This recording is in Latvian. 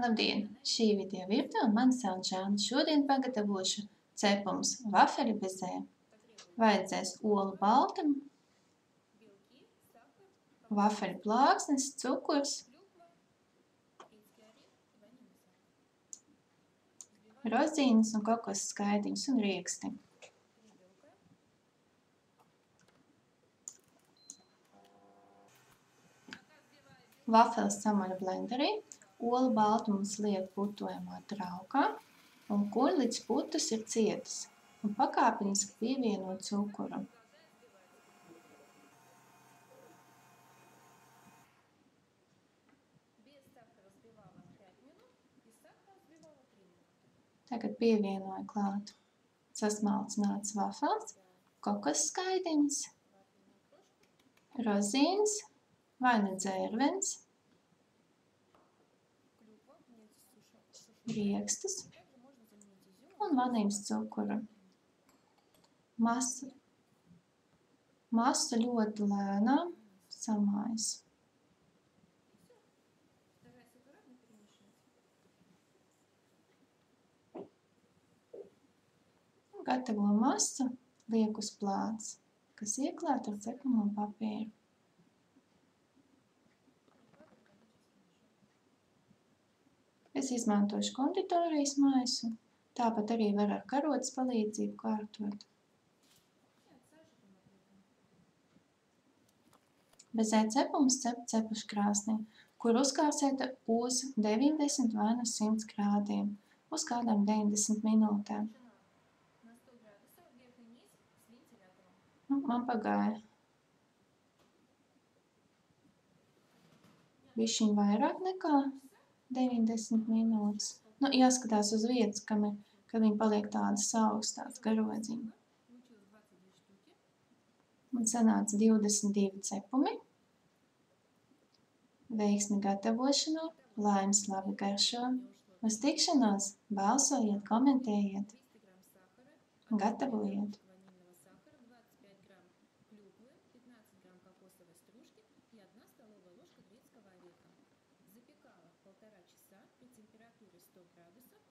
Labdien! Šī video virtuve mani sauc Žana. Šodien pagatavošu cepumus vafeļu bezē. Vajadzēs olu baltumu, vafeļu plāksnes, cukurs, rozīnes un kokos skaidiņus un rieksti. Vafeles samaļu blenderī, olu baltumus liek putojamā traukā un kuļ līdz putas ir cietas un pakāpeniski pievieno cukuru. Tagad pievienoju klāt sasmalcinātas vafeles, kokos skaidiņus, rozīnes, vai nu dzērvens, riekstus un vanīļas cukuru. Masu ļoti lēnām samaisu. Gatavo masu liek uz plāts, kas ieklāt ar cepamo papīru. Es izmantošu konditorijas maisu, tāpat arī var ar karotes palīdzību kārtot. Bezē cepumus cepu cepušu krāsnī, kur uzkāsiet uz 90 vai 100 grādiem, uz kādām 90 minūtēm. Man pagāja bišķiņ vairāk nekā 90 minūtes. Jāskatās uz vietas, kad viņi paliek tādas augstas, garodziņi. Man sanāca 22 cepumi. Veiksmi gatavošanā, lai jums labi garšo. Uz tikšanos, balsojiet, komentējiet, gatavojiet. Запекала 1,5 часа при температуре 100 градусов